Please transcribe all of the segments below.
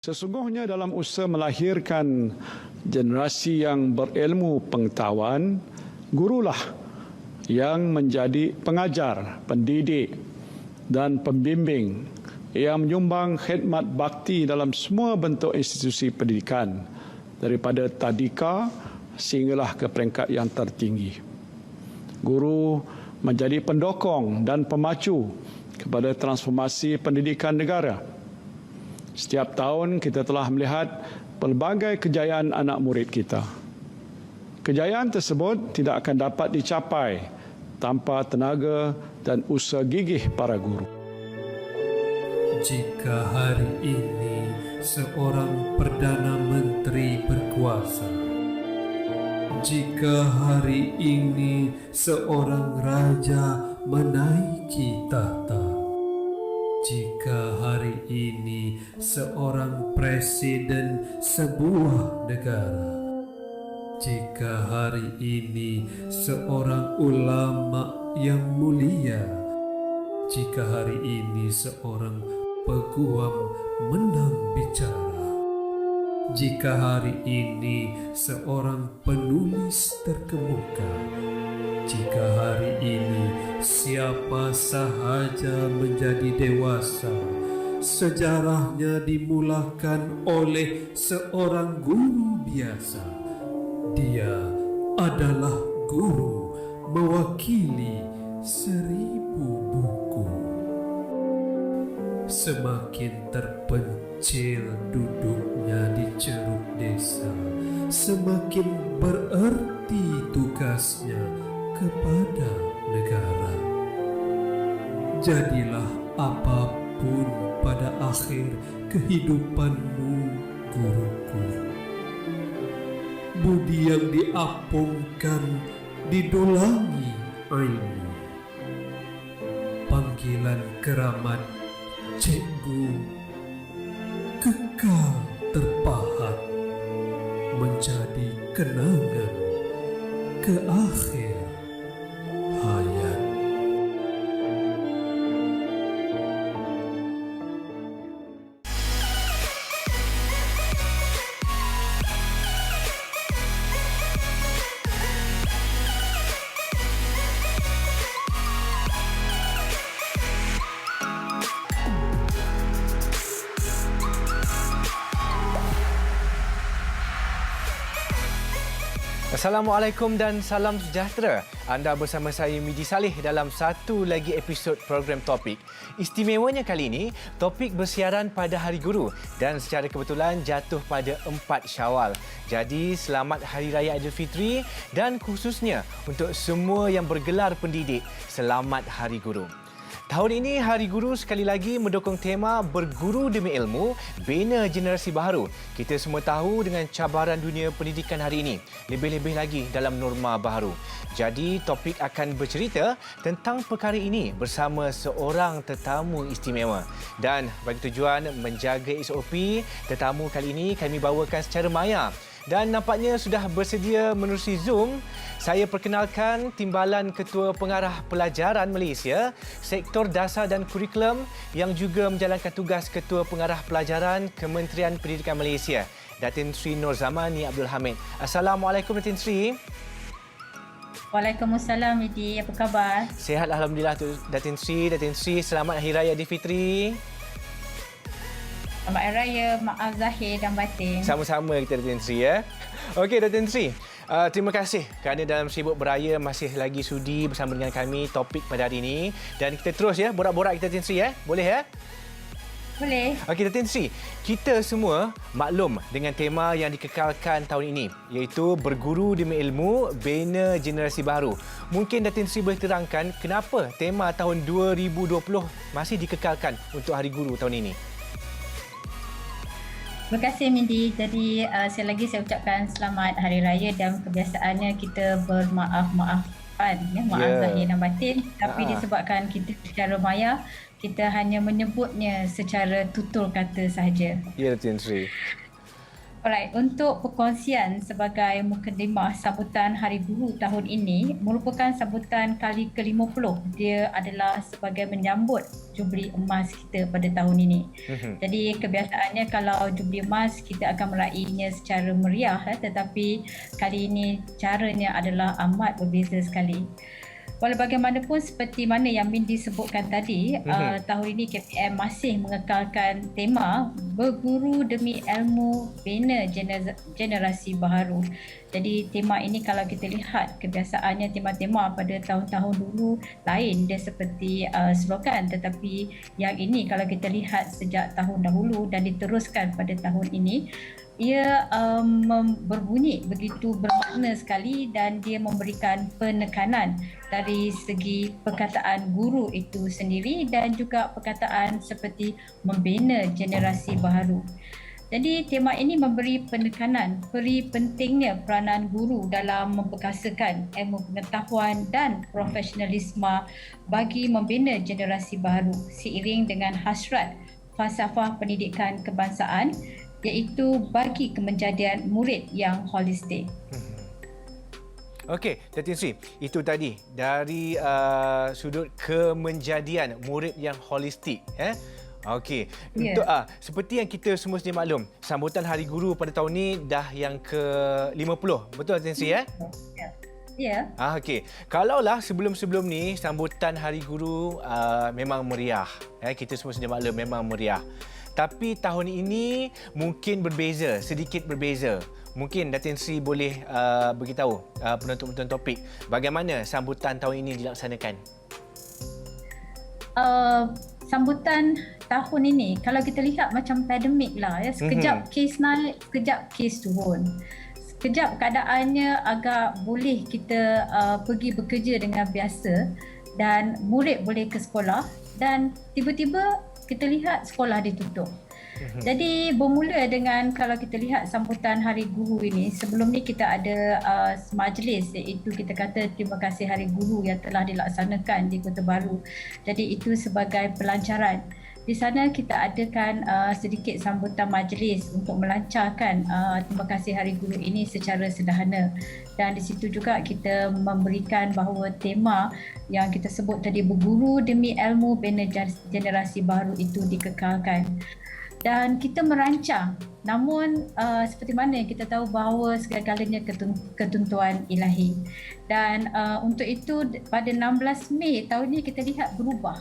Sesungguhnya dalam usaha melahirkan generasi yang berilmu pengetahuan, gurulah yang menjadi pengajar, pendidik dan pembimbing yang menyumbang khidmat bakti dalam semua bentuk institusi pendidikan daripada tadika sehinggalah ke peringkat yang tertinggi. Guru menjadi pendokong dan pemacu kepada transformasi pendidikan negara. Setiap tahun kita telah melihat pelbagai kejayaan anak murid kita. Kejayaan tersebut tidak akan dapat dicapai tanpa tenaga dan usaha gigih para guru. Jika hari ini seorang Perdana Menteri berkuasa, jika hari ini seorang raja menaiki tahta, jika hari ini seorang presiden sebuah negara, jika hari ini seorang ulama yang mulia, jika hari ini seorang peguam menang bicara, jika hari ini seorang penulis terkemuka, jika hari ini siapa sahaja menjadi dewasa, sejarahnya dimulakan oleh seorang guru biasa. Dia adalah guru mewakili 1000 buku. Semakin terpencil duduknya di ceruk desa, semakin bererti tugasnya kepada negara. Jadilah apapun pada akhir kehidupanmu, guruku. Budi yang diapungkan didulangi ilmu. Panggilan keramat cikgu kekal terpahat menjadi kenangan ke akhir hayat. Assalamualaikum dan salam sejahtera. Anda bersama saya Midi Saleh dalam satu lagi episod program Topik. Istimewanya kali ini, Topik bersiaran pada Hari Guru dan secara kebetulan jatuh pada 4 Syawal. Jadi selamat Hari Raya Aidilfitri dan khususnya untuk semua yang bergelar pendidik, selamat Hari Guru. Tahun ini Hari Guru sekali lagi mendukung tema Berguru Demi Ilmu, Bina Generasi Baharu. Kita semua tahu dengan cabaran dunia pendidikan hari ini, lebih-lebih lagi dalam norma baharu. Jadi topik akan bercerita tentang perkara ini bersama seorang tetamu istimewa. Dan bagi tujuan menjaga SOP, tetamu kali ini kami bawakan secara maya. Dan nampaknya sudah bersedia menerusi Zoom. Saya perkenalkan Timbalan Ketua Pengarah Pelajaran Malaysia, Sektor Dasar dan Kurikulum yang juga menjalankan tugas Ketua Pengarah Pelajaran Kementerian Pendidikan Malaysia, Datin Sri Nur Zamani Abdul Hamid. Assalamualaikum Datin Sri. Waalaikumsalam Midi, apa khabar? Sihat Alhamdulillah Datin Sri. Datin Sri, selamat Hari Raya Aidilfitri. Selamat Hari Raya, maaf zahir dan batin. Sama-sama kita Datin Sri ya. Okey Datin Sri, terima kasih kerana dalam sibuk beraya masih lagi sudi bersama dengan kami topik pada hari ini. Dan kita terus ya borak-borak kita Datin Sri ya. Boleh ya? Boleh. Okey Datin Sri, kita semua maklum dengan tema yang dikekalkan tahun ini, iaitu Berguru Demi Ilmu, Bina Generasi Baharu. Mungkin Datin Sri boleh terangkan kenapa tema tahun 2020 masih dikekalkan untuk Hari Guru tahun ini? Terima kasih Mindy. Jadi saya ucapkan selamat Hari Raya dan kebiasaannya kita bermaaf-maafan, ya, maaf zahir dan batin. Tapi disebabkan kita secara maya, kita hanya menyebutnya secara tutur kata sahaja. Ya Datin Sri. Alright, untuk perkongsian sebagai mukadimah sambutan Hari Guru tahun ini merupakan sambutan kali ke-50. Dia adalah sebagai menyambut Jubli Emas kita pada tahun ini. Jadi kebiasaannya kalau Jubli Emas kita akan meraihnya secara meriah, tetapi kali ini caranya adalah amat berbeza sekali. Walau bagaimanapun seperti mana yang Min disebutkan tadi, tahun ini KPM masih mengekalkan tema berguru demi ilmu bina generasi baharu. Jadi tema ini kalau kita lihat kebiasaannya tema-tema pada tahun-tahun dulu lain, dia seperti slogan, tetapi yang ini kalau kita lihat sejak tahun dahulu dan diteruskan pada tahun ini, ia berbunyi begitu bermakna sekali dan dia memberikan penekanan dari segi perkataan guru itu sendiri dan juga perkataan seperti membina generasi baharu. Jadi tema ini memberi penekanan peri pentingnya peranan guru dalam memperkasakan ilmu pengetahuan dan profesionalisme bagi membina generasi baharu seiring dengan hasrat falsafah pendidikan kebangsaan, iaitu bagi kemenjadian murid yang holistik. Okey, Datin Sri, itu tadi dari sudut kemenjadian murid yang holistik. Okey, untuk seperti yang kita semua sedia maklum, sambutan Hari Guru pada tahun ini dah yang ke-50. Betul Datin Sri? Ya. Okey. Kalaulah sebelum-sebelum ni sambutan Hari Guru memang meriah. Kita semua sedia maklum memang meriah. Tapi tahun ini mungkin berbeza, sedikit berbeza. Mungkin Datin Sri boleh beritahu penonton-penonton topik bagaimana sambutan tahun ini dilaksanakan. Sambutan tahun ini kalau kita lihat macam pandemik lah, sekejap kes naik, sekejap kes turun. Sekejap keadaannya agak boleh kita pergi bekerja dengan biasa dan murid boleh ke sekolah dan tiba-tiba kita lihat sekolah ditutup. Jadi bermula dengan kalau kita lihat sambutan Hari Guru ini, sebelum ni kita ada majlis, iaitu kita kata terima kasih Hari Guru yang telah dilaksanakan di Kota Baru. Jadi itu sebagai pelancaran. Di sana kita adakan sedikit sambutan majlis untuk melancarkan terima kasih Hari Guru ini secara sederhana. Dan di situ juga kita memberikan bahawa tema yang kita sebut tadi berguru demi ilmu bina generasi baru itu dikekalkan. Dan kita merancang, namun seperti mana kita tahu bahawa segala-galanya ketentuan ilahi. Dan untuk itu pada 16 Mei tahun ini kita lihat berubah.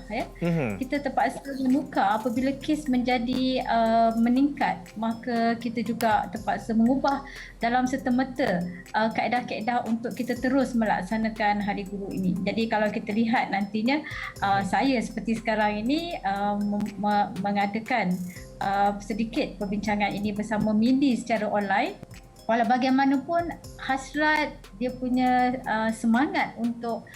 Kita terpaksa menukar apabila kes menjadi meningkat, maka kita juga terpaksa mengubah dalam serta-merta kaedah-kaedah untuk kita terus melaksanakan Hari Guru ini. Jadi kalau kita lihat nantinya, saya seperti sekarang ini mengadakan sedikit perbincangan ini bersama Mindy secara online. Walau bagaimanapun hasrat dia punya semangat untuk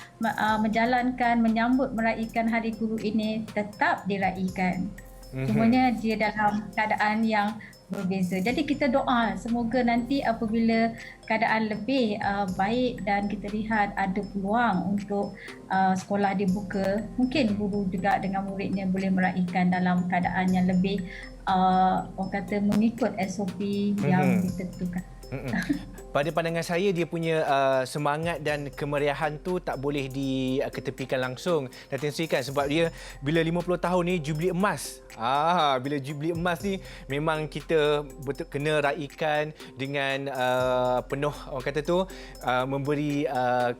menjalankan, menyambut, meraihkan Hari Guru ini tetap diraihkan. Cumanya dia dalam keadaan yang berbeza. Jadi kita doa semoga nanti apabila keadaan lebih baik dan kita lihat ada peluang untuk sekolah dibuka, mungkin guru juga dengan muridnya boleh meraihkan dalam keadaan yang lebih orang kata mengikut SOP yang ditentukan. Pada pandangan saya dia punya semangat dan kemeriahan tu tak boleh diketepikan langsung Datin Sri kan, sebab dia bila 50 tahun ni Jubli Emas. Bila Jubli Emas ni memang kita betul kena raikan dengan penuh orang kata tu memberi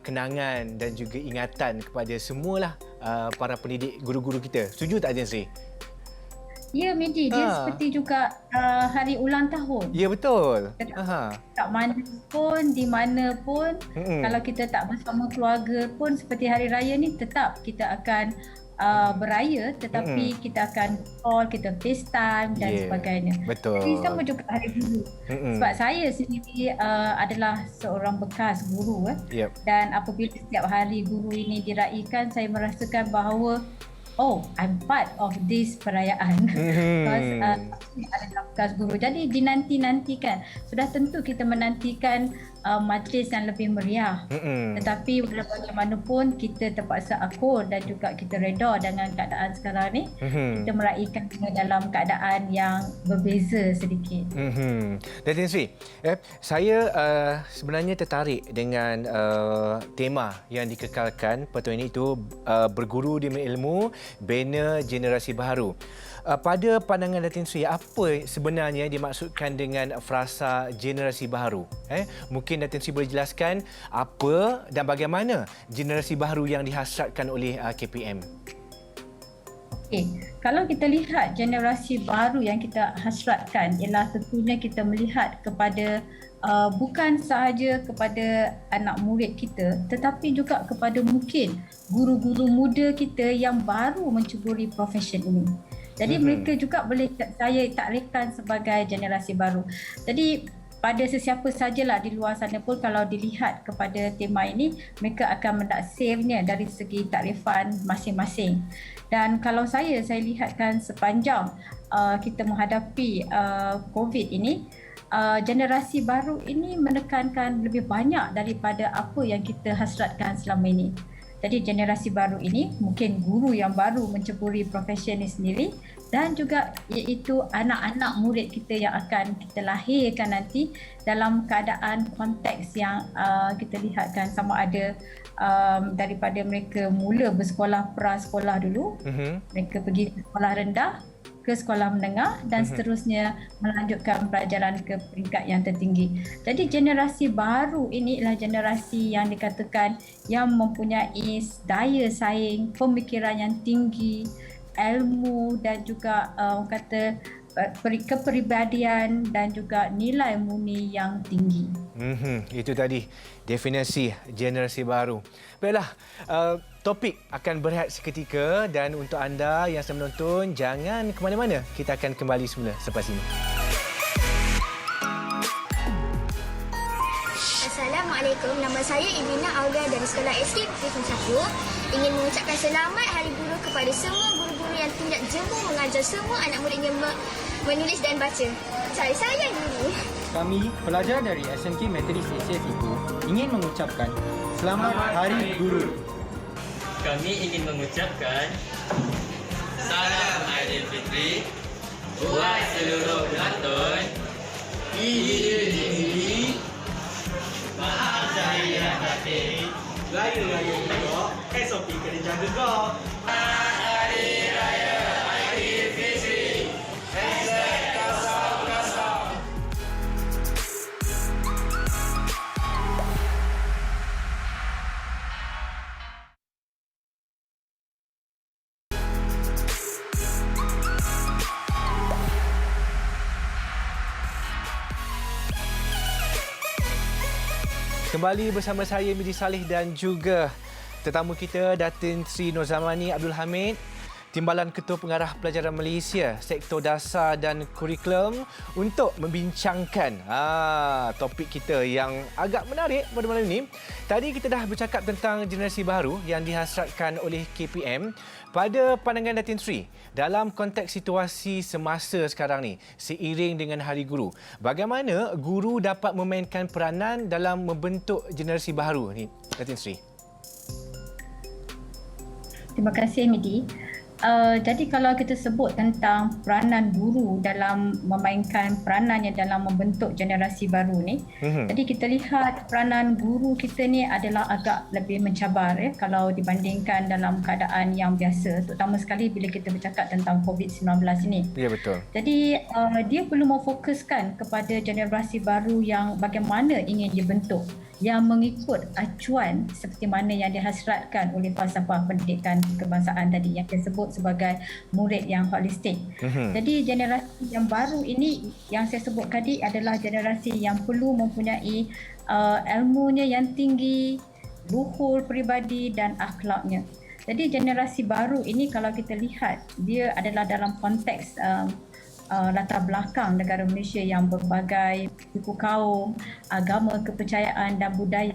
kenangan dan juga ingatan kepada semualah para pendidik guru-guru kita. Setuju tak Datin Sri? Ya, Medi, dia seperti juga hari ulang tahun. Ya, betul. Tak mana pun, di mana pun, kalau kita tak bersama keluarga pun seperti hari raya ni tetap kita akan beraya, tetapi kita akan call, kita FaceTime dan sebagainya. Betul. Jadi sama juga Hari Guru. Sebab saya sendiri adalah seorang bekas guru. Dan apabila setiap Hari Guru ini diraikan, saya merasakan bahawa I'm part of this perayaan. Because adalah bekas guru. Jadi dinanti-nantikan. Sudah tentu kita menantikan majlis yang lebih meriah. Tetapi walau bagaimanapun kita terpaksa akur dan juga kita reda dengan keadaan sekarang ni. Kita meraihkan dalam keadaan yang berbeza sedikit. Datin Sri, saya sebenarnya tertarik dengan tema yang dikekalkan pertemuan ini, itu berguru di ilmu, bina generasi baru. Pada pandangan Datin Sri, apa sebenarnya dimaksudkan dengan frasa generasi baru? Mungkin Datin Sri boleh jelaskan apa dan bagaimana generasi baru yang dihasratkan oleh KPM? Kalau kita lihat generasi baru yang kita hasratkan, ialah tentunya kita melihat kepada bukan sahaja kepada anak murid kita, tetapi juga kepada mungkin guru-guru muda kita yang baru menceburi profession ini. Jadi mereka juga boleh saya taklifkan sebagai generasi baru. Jadi pada sesiapa sajalah di luar sana pun kalau dilihat kepada tema ini, mereka akan menaksirnya dari segi taklifan masing-masing. Dan kalau saya lihatkan sepanjang kita menghadapi COVID ini, generasi baru ini menekankan lebih banyak daripada apa yang kita hasratkan selama ini. Jadi generasi baru ini mungkin guru yang baru menceburi profesi ini sendiri, dan juga iaitu anak-anak murid kita yang akan kita lahirkan nanti dalam keadaan konteks yang kita lihatkan, sama ada daripada mereka mula bersekolah prasekolah dulu, mereka pergi ke sekolah rendah, ke sekolah menengah dan seterusnya melanjutkan pelajaran ke peringkat yang tertinggi. Jadi generasi baru ini adalah generasi yang dikatakan yang mempunyai daya saing, pemikiran yang tinggi, ilmu dan juga kepribadian dan juga nilai murni yang tinggi. Itu tadi definisi generasi baru. Baiklah, topik akan berehat seketika dan untuk anda yang sedang menonton, jangan ke mana-mana. Kita akan kembali semula selepas ini. Assalamualaikum, nama saya Ibina Aulia dari Sekolah SD Puteri 1. Ingin mengucapkan selamat Hari Guru kepada semua guru-guru yang tinjak jemu mengajar semua anak muridnya menulis dan baca. Saya sayang guru. Kami, pelajar dari SMK Methodist ACF itu ingin mengucapkan Selamat Hari Guru. Kami ingin mengucapkan Salam Aidilfitri buat seluruh penonton. Tinggi, bahagia dan hati. Raya-raya elok, SOP kena jaga kau. Hari Raya Aidilfitri. Kembali bersama saya Midi Saleh dan juga tetamu kita Datin Sri Nozamani Abdul Hamid, Timbalan Ketua Pengarah Pelajaran Malaysia Sektor Dasar dan Kurikulum, untuk membincangkan topik kita yang agak menarik pada malam ini. Tadi kita dah bercakap tentang generasi baru yang dihasratkan oleh KPM. Pada pandangan Datin Sri, dalam konteks situasi semasa sekarang ni, seiring dengan Hari Guru, bagaimana guru dapat memainkan peranan dalam membentuk generasi baru ni, Datin Sri? Terima kasih Midi. Jadi kalau kita sebut tentang peranan guru dalam memainkan peranannya dalam membentuk generasi baru ni, jadi kita lihat peranan guru kita ni adalah agak lebih mencabar kalau dibandingkan dalam keadaan yang biasa, terutama sekali bila kita bercakap tentang COVID-19 ini. Ya, betul. Jadi dia perlu memfokuskan kepada generasi baru yang bagaimana ingin dibentuk, yang mengikut acuan seperti mana yang dihasratkan oleh falsafah pendidikan kebangsaan tadi yang saya sebut sebagai murid yang holistik. Jadi generasi yang baru ini yang saya sebut tadi adalah generasi yang perlu mempunyai ilmunya yang tinggi, luhur peribadi dan akhlaknya. Jadi generasi baru ini kalau kita lihat, dia adalah dalam konteks latar belakang negara Malaysia yang berbagai suku kaum, agama, kepercayaan dan budaya.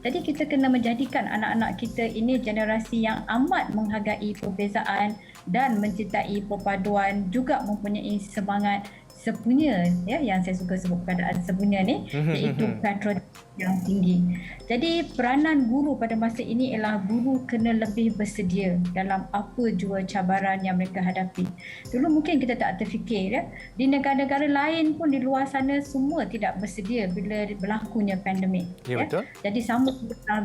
Jadi kita kena menjadikan anak-anak kita ini generasi yang amat menghargai perbezaan dan mencintai perpaduan, juga mempunyai semangat sepunya, yang saya suka sebut keadaan sepunya ni, iaitu patriotisme yang tinggi. Jadi peranan guru pada masa ini ialah guru kena lebih bersedia dalam apa jua cabaran yang mereka hadapi. Dulu mungkin kita tak terfikir, di negara-negara lain pun di luar sana semua tidak bersedia bila berlakunya pandemik. Ya, betul. Jadi sama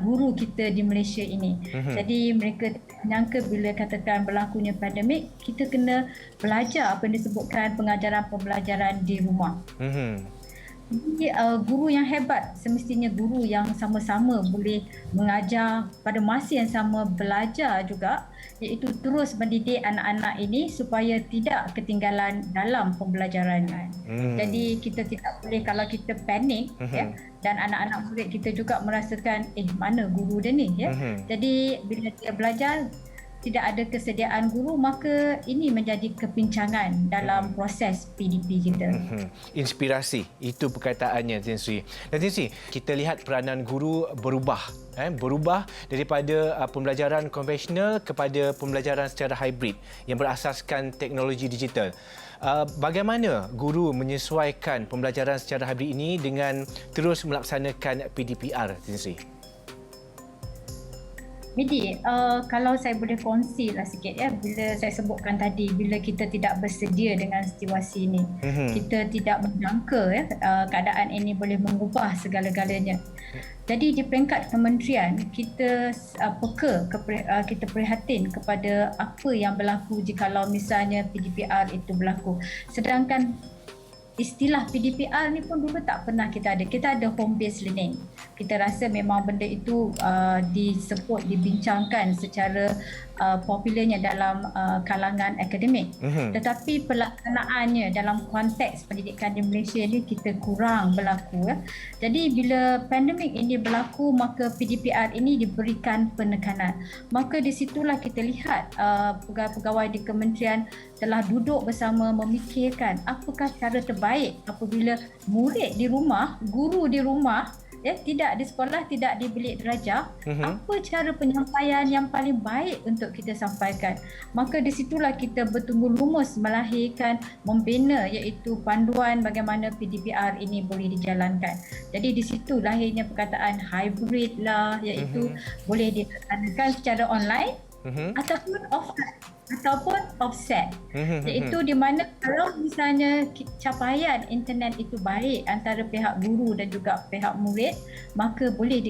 guru kita di Malaysia ini. Jadi mereka menyangka bila katakan berlakunya pandemik, kita kena belajar apa yang disebutkan pengajaran pembelajaran di rumah. Jadi guru yang hebat semestinya guru yang sama-sama boleh mengajar pada masa yang sama belajar juga, iaitu terus mendidik anak-anak ini supaya tidak ketinggalan dalam pembelajarannya. Jadi kita tidak boleh kalau kita panik dan anak-anak murid kita juga merasakan mana guru dia ni Jadi bila dia belajar tidak ada kesediaan guru, maka ini menjadi kepincangan dalam proses PDP kita. Inspirasi, itu perkataannya Tin Sri. Dan Tin Sri, kita lihat peranan guru berubah. Berubah daripada pembelajaran konvensional kepada pembelajaran secara hybrid yang berasaskan teknologi digital. Bagaimana guru menyesuaikan pembelajaran secara hybrid ini dengan terus melaksanakan PDPR, Tin Sri? Jadi, kalau saya boleh kongsilah sikit bila saya sebutkan tadi, bila kita tidak bersedia dengan situasi ini, kita tidak menyangka keadaan ini boleh mengubah segala-galanya. Jadi di peringkat kementerian, kita peka, kita prihatin kepada apa yang berlaku jikalau misalnya PDPR itu berlaku. Sedangkan istilah PDPR ni pun dulu tak pernah kita ada. Kita ada home based learning. Kita rasa memang benda itu disebut, dibincangkan secara popularnya dalam kalangan akademik. Tetapi pelaksanaannya dalam konteks pendidikan di Malaysia ni kita kurang berlaku. Jadi bila pandemik ini berlaku, maka PDPR ini diberikan penekanan. Maka di situlah kita lihat pegawai-pegawai di kementerian telah duduk bersama memikirkan apakah cara terbaik apabila murid di rumah, guru di rumah, tidak di sekolah, tidak di bilik darjah, apa cara penyampaian yang paling baik untuk kita sampaikan. Maka di situlah kita bertunggu lumus melahirkan, membina iaitu panduan bagaimana PDPR ini boleh dijalankan. Jadi di situ lahirnya perkataan hybrid lah, iaitu boleh dilaksanakan secara online ataupun offline ataupun offset, iaitu di mana kalau misalnya capaian internet itu baik antara pihak guru dan juga pihak murid, maka boleh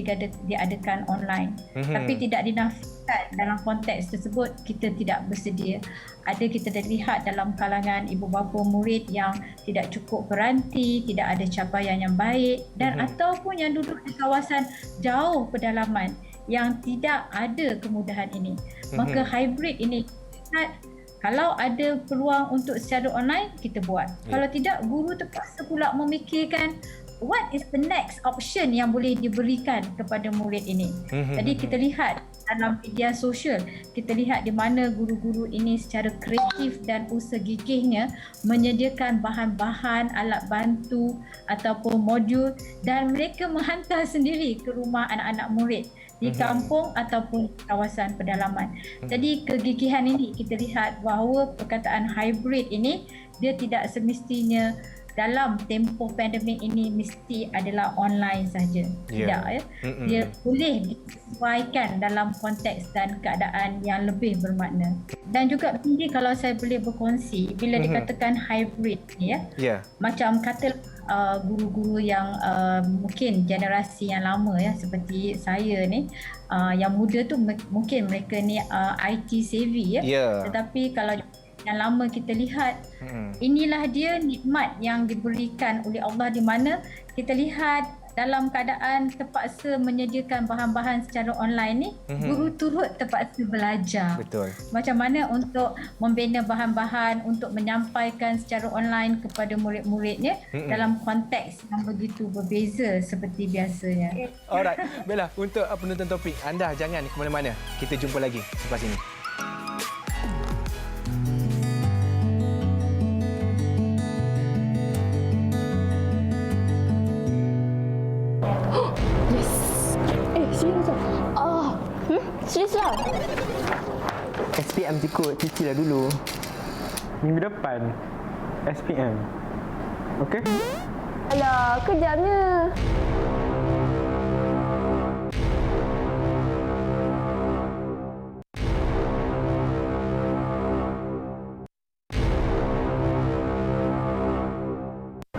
diadakan online. Tapi tidak dinafikan dalam konteks tersebut kita tidak bersedia. Ada kita dah lihat dalam kalangan ibu bapa murid yang tidak cukup peranti, tidak ada capaian yang baik dan ataupun yang duduk di kawasan jauh pedalaman yang tidak ada kemudahan ini. Maka hybrid ini, kalau ada peluang untuk secara online, kita buat. Kalau tidak, guru terpaksa pula memikirkan what is the next option yang boleh diberikan kepada murid ini. Jadi kita lihat dalam media sosial, kita lihat di mana guru-guru ini secara kreatif dan usaha gigihnya menyediakan bahan-bahan, alat bantu ataupun modul dan mereka menghantar sendiri ke rumah anak-anak murid di kampung ataupun kawasan pedalaman. Jadi kegigihan ini kita lihat bahawa perkataan hybrid ini dia tidak semestinya dalam tempoh pandemik ini mesti adalah online saja. Tidak Dia boleh disesuaikan dalam konteks dan keadaan yang lebih bermakna. Dan juga ini kalau saya boleh berkongsi bila dikatakan hybrid ni macam kata guru-guru yang mungkin generasi yang lama seperti saya ni, yang muda tu mungkin mereka ni IT savvy tetapi kalau yang lama kita lihat, inilah dia nikmat yang diberikan oleh Allah di mana kita lihat dalam keadaan terpaksa menyediakan bahan-bahan secara online ni, guru turut terpaksa belajar. Betul. Macam mana untuk membina bahan-bahan untuk menyampaikan secara online kepada murid-muridnya dalam konteks yang begitu berbeza seperti biasanya. Alright, Bella, untuk penonton topik, anda jangan ke mana-mana. Kita jumpa lagi selepas ini. Serius lah? SPM ikut, cuci lah dulu. Minggu depan, SPM. Okey? Alah, kejamnya.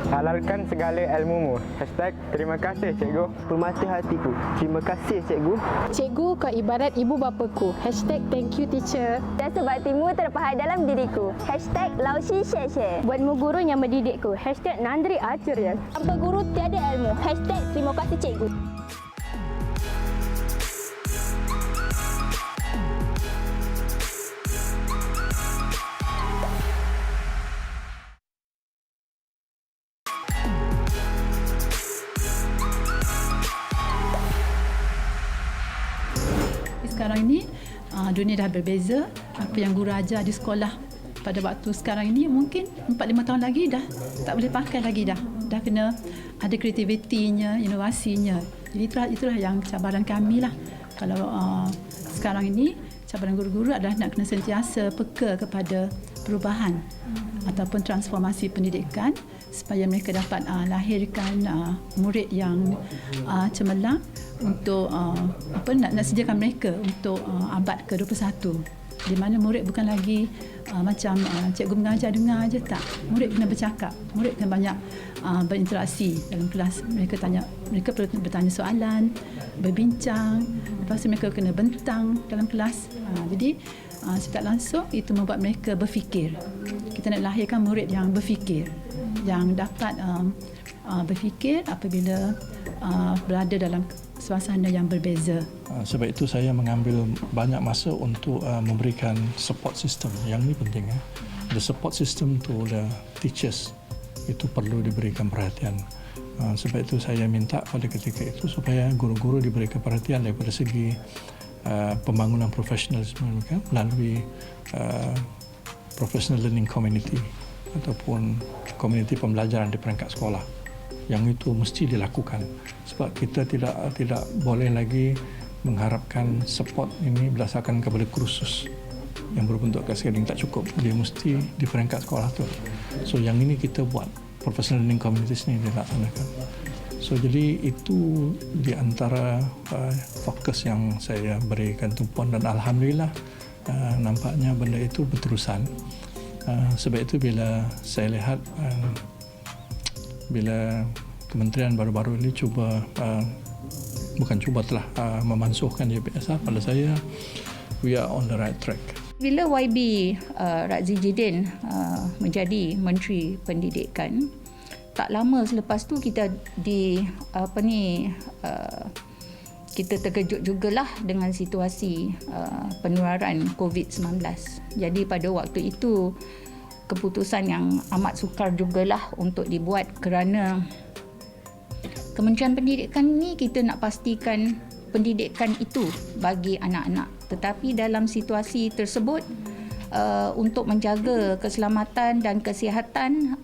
Halalkan segala ilmumu. #terima kasih cikgu. Hormati hatiku. Terima kasih cikgu. Cikgu kau ibarat ibu bapaku. #thank you teacher. Dan sebab timu terpahat dalam diriku. #lausi share. Buatmu guru yang mendidikku. #Nandri Acurya. Tanpa guru tiada ilmu. #terima kasih cikgu. Sekarang ini dunia dah berbeza. Apa yang guru ajar di sekolah pada waktu sekarang ini mungkin 4-5 tahun lagi dah tak boleh pakai lagi dah. Dah kena ada kreativitinya, inovasinya. Jadi itulah yang cabaran kami lah. Kalau sekarang ini cabaran guru-guru adalah nak kena sentiasa peka kepada perubahan ataupun transformasi pendidikan supaya mereka dapat lahirkan murid yang cemerlang untuk nak sediakan mereka untuk abad ke-21, di mana murid bukan lagi macam cikgu mengajar dengar aja, tak. Murid kena bercakap, murid kena banyak berinteraksi dalam kelas. Mereka perlu bertanya soalan, berbincang, lepas tu mereka kena bentang dalam kelas. Jadi secara langsung itu membuat mereka berfikir. Kita nak lahirkan murid yang berfikir, yang dapat berfikir apabila berada dalam suasana yang berbeza. Sebab itu saya mengambil banyak masa untuk memberikan support system. Yang ini penting. The support system to the teachers itu perlu diberikan perhatian. Sebab itu saya minta pada ketika itu supaya guru-guru diberikan perhatian daripada segi pembangunan profesionalisme mereka melalui professional learning community ataupun komuniti pembelajaran di peringkat sekolah. Yang itu mesti dilakukan sebab kita tidak boleh lagi mengharapkan support ini berdasarkan kepada kursus yang berbentuk cascading, tak cukup. Dia mesti di peringkat sekolah tu. So yang ini kita buat, professional learning communities ni dilaksanakan. So jadi itu di antara fokus yang saya berikan tumpuan dan alhamdulillah nampaknya benda itu berterusan. Sebab itu bila saya lihat bila kementerian baru-baru ini telah memansuhkan JPSR, pada saya we are on the right track. Bila YB Razzie Jidin menjadi Menteri Pendidikan, tak lama selepas tu kita kita terkejut jugalah dengan situasi penularan COVID-19. Jadi pada waktu itu keputusan yang amat sukar jugalah untuk dibuat kerana Kementerian Pendidikan ni kita nak pastikan pendidikan itu bagi anak-anak. Tetapi dalam situasi tersebut untuk menjaga keselamatan dan kesihatan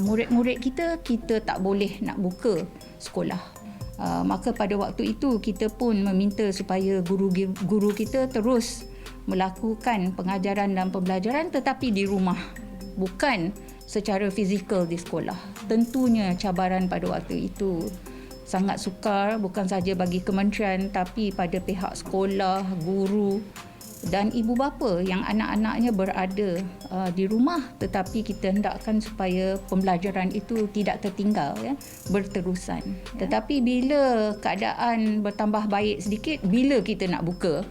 murid-murid kita tak boleh nak buka sekolah. Maka pada waktu itu kita pun meminta supaya guru-guru kita terus melakukan pengajaran dan pembelajaran tetapi di rumah, bukan secara fizikal di sekolah. Tentunya cabaran pada waktu itu sangat sukar, bukan saja bagi kementerian tapi pada pihak sekolah, guru dan ibu bapa yang anak-anaknya berada di rumah, tetapi kita hendakkan supaya pembelajaran itu tidak tertinggal, berterusan. Tetapi bila keadaan bertambah baik sedikit, bila kita nak buka?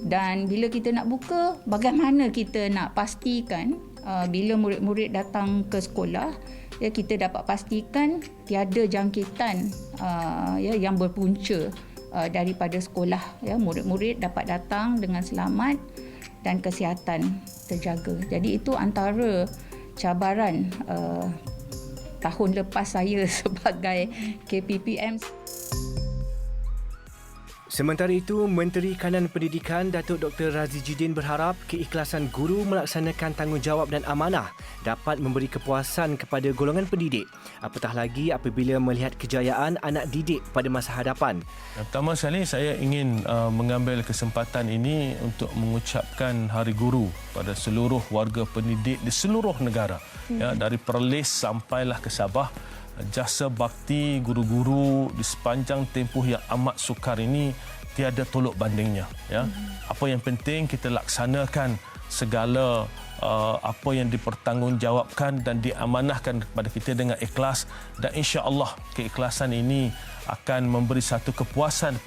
Dan bila kita nak buka, bagaimana kita nak pastikan bila murid-murid datang ke sekolah, kita dapat pastikan tiada jangkitan yang berpunca daripada sekolah. Murid-murid dapat datang dengan selamat dan kesihatan terjaga. Jadi itu antara cabaran tahun lepas saya sebagai KPPM. Sementara itu, Menteri Kanan Pendidikan Datuk Dr. Razidin berharap keikhlasan guru melaksanakan tanggungjawab dan amanah dapat memberi kepuasan kepada golongan pendidik. Apatah lagi apabila melihat kejayaan anak didik pada masa hadapan. Pertama sekali saya ingin mengambil kesempatan ini untuk mengucapkan Hari Guru pada seluruh warga pendidik di seluruh negara. Ya, dari Perlis sampailah ke Sabah. Jasa bakti guru-guru di sepanjang tempoh yang amat sukar ini tiada tolok bandingnya. Ya. Apa yang penting kita laksanakan segala apa yang dipertanggungjawabkan dan diamanahkan kepada kita dengan ikhlas, dan insya-Allah keikhlasan ini akan memberi satu kepuasan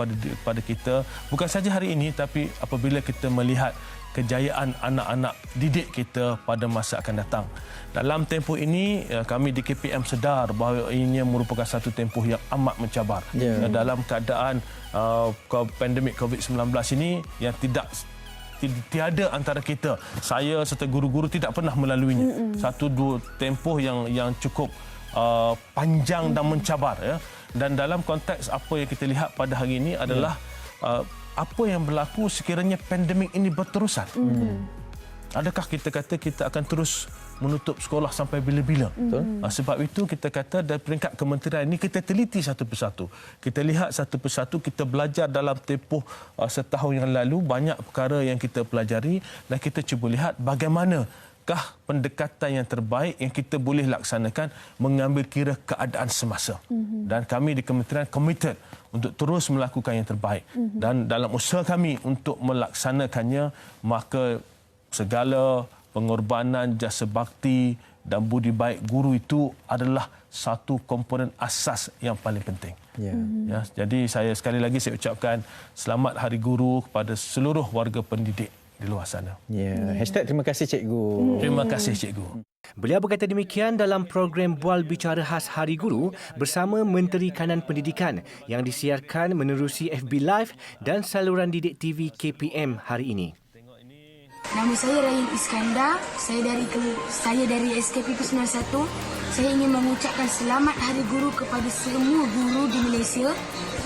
pada kita bukan saja hari ini, tapi apabila kita melihat kejayaan anak-anak didik kita pada masa akan datang. Dalam tempoh ini, kami di KPM sedar bahawa ini merupakan satu tempoh yang amat mencabar. Dalam keadaan pandemik COVID-19 ini yang tiada antara kita, saya serta guru-guru tidak pernah melaluinya. Satu dua tempoh yang cukup panjang dan mencabar. Ya. Dan dalam konteks apa yang kita lihat pada hari ini adalah apa yang berlaku sekiranya pandemik ini berterusan. Adakah kita kata kita akan terus menutup sekolah sampai bila-bila? Sebab itu kita kata dari peringkat kementerian ini kita teliti satu persatu. Kita lihat satu persatu, kita belajar dalam tempoh setahun yang lalu, banyak perkara yang kita pelajari dan kita cuba lihat bagaimanakah pendekatan yang terbaik yang kita boleh laksanakan mengambil kira keadaan semasa. Dan kami di kementerian committed untuk terus melakukan yang terbaik. Dan dalam usaha kami untuk melaksanakannya, maka segala pengorbanan, jasa bakti dan budi baik guru itu adalah satu komponen asas yang paling penting. Ya, jadi saya sekali lagi saya ucapkan selamat Hari Guru kepada seluruh warga pendidik di luar sana. Terima kasih cikgu. Terima kasih cikgu. Beliau berkata demikian dalam program Bual Bicara Khas Hari Guru bersama Menteri Kanan Pendidikan yang disiarkan menerusi FB Live dan saluran didik TV KPM hari ini. Nama saya Rahim Iskandar. Saya dari SKP 91. Saya ingin mengucapkan selamat Hari Guru kepada semua guru di Malaysia.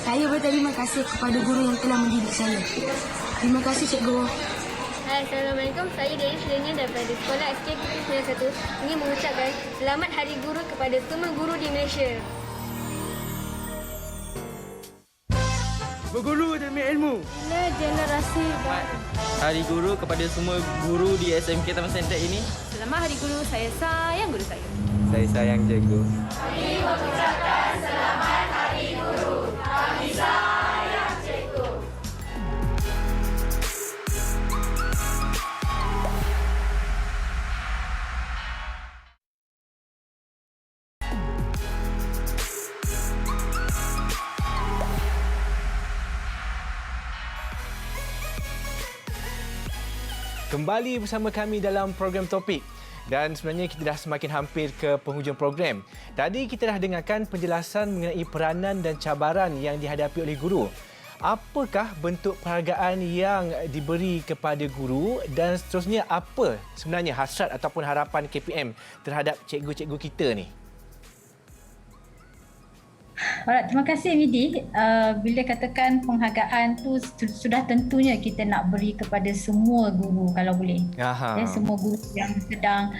Saya berterima kasih kepada guru yang telah mendidik saya. Terima kasih cikgu. Hai, Assalamualaikum. Saya Dewi Surinya daripada Sekolah SKP 91 ingin mengucapkan selamat Hari Guru kepada semua guru di Malaysia. Berguru demi ilmu. Bina generasi baru. Hari Guru kepada semua guru di SMK Taman Sentek ini. Selamat Hari Guru. Saya sayang guru saya. Saya sayang cikgu. Kami mengucapkan selamat Hari Guru. Kami sayang cikgu. Kembali bersama kami dalam program Topik. Dan sebenarnya kita dah semakin hampir ke penghujung program. Tadi kita dah dengarkan penjelasan mengenai peranan dan cabaran yang dihadapi oleh guru. Apakah bentuk penghargaan yang diberi kepada guru dan seterusnya apa sebenarnya hasrat ataupun harapan KPM terhadap cikgu-cikgu kita ni? Alright, terima kasih Midi. Bila katakan penghargaan tu sudah tentunya kita nak beri kepada semua guru kalau boleh. Ya, semua guru yang sedang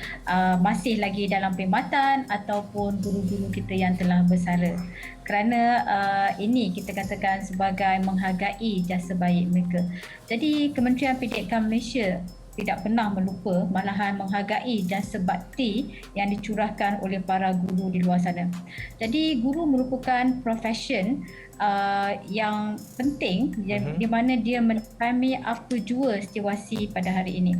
masih lagi dalam perkhidmatan ataupun guru-guru kita yang telah bersara. Kerana ini kita katakan sebagai menghargai jasa baik mereka. Jadi Kementerian Pendidikan Malaysia tidak pernah melupa, malahan menghargai jasa bakti yang dicurahkan oleh para guru di luar sana. Jadi guru merupakan profession yang penting di mana dia menepami apa jua situasi pada hari ini.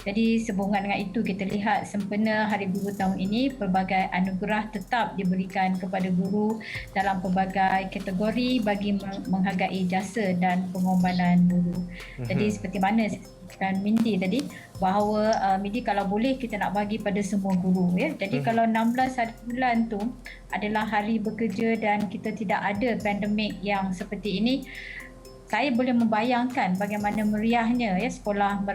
Jadi sehubungan dengan itu kita lihat sempena Hari Guru tahun ini pelbagai anugerah tetap diberikan kepada guru dalam pelbagai kategori bagi menghargai jasa dan pengorbanan guru. Jadi seperti mana dan Mindy tadi bahawa Mindy kalau boleh kita nak bagi pada semua guru ya. Jadi kalau 16 hari bulan tu adalah hari bekerja dan kita tidak ada pandemik yang seperti ini, saya boleh membayangkan bagaimana meriahnya ya sekolah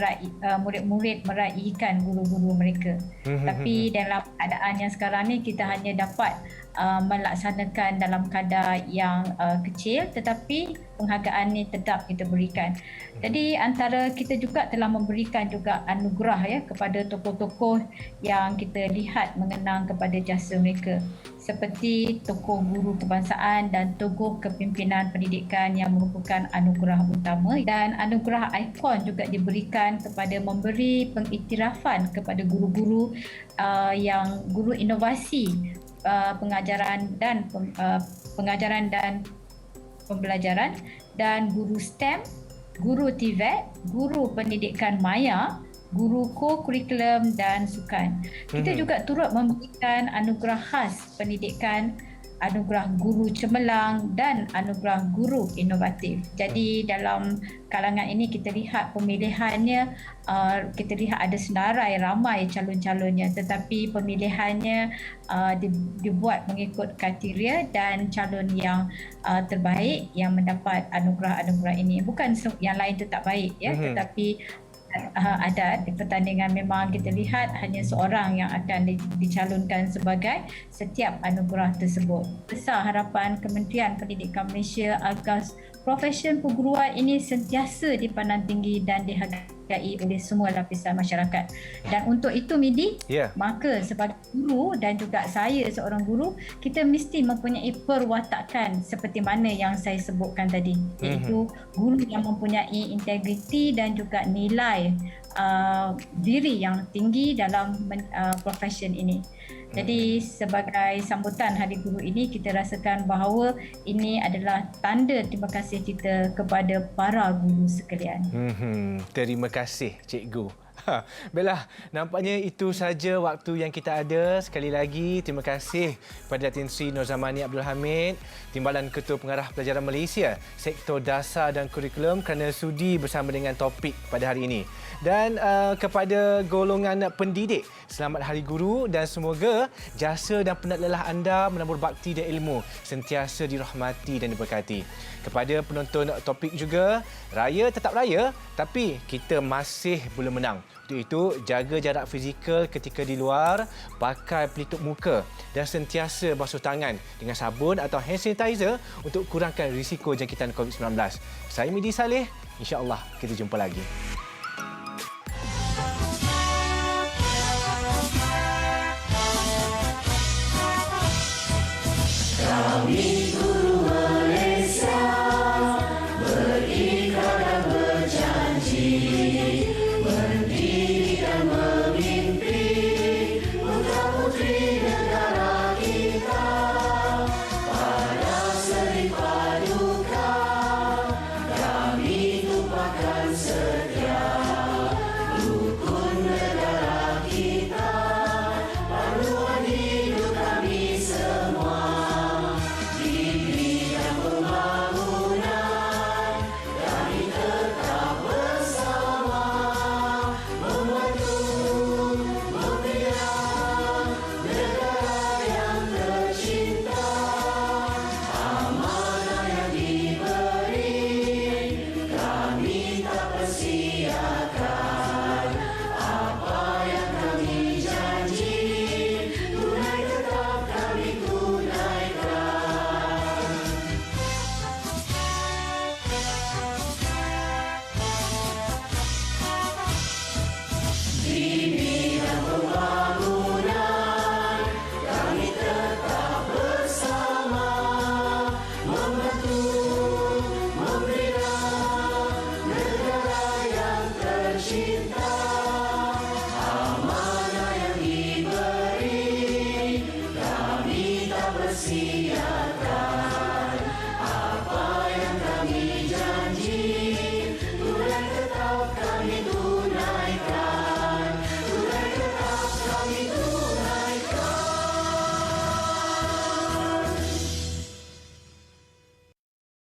murid-murid meraihkan guru-guru mereka. Tapi dalam keadaan yang sekarang ni kita hanya dapat melaksanakan dalam kadar yang kecil, tetapi penghargaan ini tetap kita berikan. Jadi antara kita juga telah memberikan juga anugerah ya kepada tokoh-tokoh yang kita lihat mengenang kepada jasa mereka, seperti tokoh guru kebangsaan dan tokoh kepimpinan pendidikan yang merupakan anugerah utama, dan anugerah ikon juga diberikan kepada memberi pengiktirafan kepada guru-guru yang guru inovasi pengajaran dan pembelajaran, dan guru STEM, guru TVET, guru pendidikan maya, guru co-kurikulum dan sukan. Kita juga turut memberikan anugerah khas pendidikan, anugerah guru cemerlang dan anugerah guru inovatif. Jadi dalam kalangan ini kita lihat pemilihannya, kita lihat ada senarai ramai calon-calonnya, tetapi pemilihannya dibuat mengikut kriteria dan calon yang terbaik yang mendapat anugerah-anugerah ini. Bukan yang lain itu tak baik ya, tetapi ada di pertandingan memang kita lihat hanya seorang yang akan dicalonkan sebagai setiap anugerah tersebut. Besar harapan Kementerian Pendidikan Malaysia agar profesion perguruan ini sentiasa dipandang tinggi dan dihargai oleh semua lapisan masyarakat. Dan untuk itu Midi, maka sebagai guru dan juga saya seorang guru, kita mesti mempunyai perwatakan seperti mana yang saya sebutkan tadi, iaitu guru yang mempunyai integriti dan juga nilai diri yang tinggi dalam profesion ini. Jadi sebagai sambutan Hari Guru ini, kita rasakan bahawa ini adalah tanda terima kasih kita kepada para guru sekalian. Terima kasih Cikgu. Baiklah, nampaknya itu saja waktu yang kita ada. Sekali lagi, terima kasih kepada Datin Sri Nur Zamani Abdul Hamid, Timbalan Ketua Pengarah Pelajaran Malaysia, Sektor Dasar dan Kurikulum kerana sudi bersama dengan topik pada hari ini. Dan kepada golongan pendidik, selamat Hari Guru dan semoga jasa dan penat lelah anda menabur bakti dan ilmu sentiasa dirahmati dan diberkati. Kepada penonton topik juga, raya tetap raya tapi kita masih belum menang. Untuk itu, jaga jarak fizikal ketika di luar, pakai pelitup muka dan sentiasa basuh tangan dengan sabun atau hand sanitizer untuk kurangkan risiko jangkitan COVID-19. Saya Midi Saleh, insya-Allah kita jumpa lagi. Kami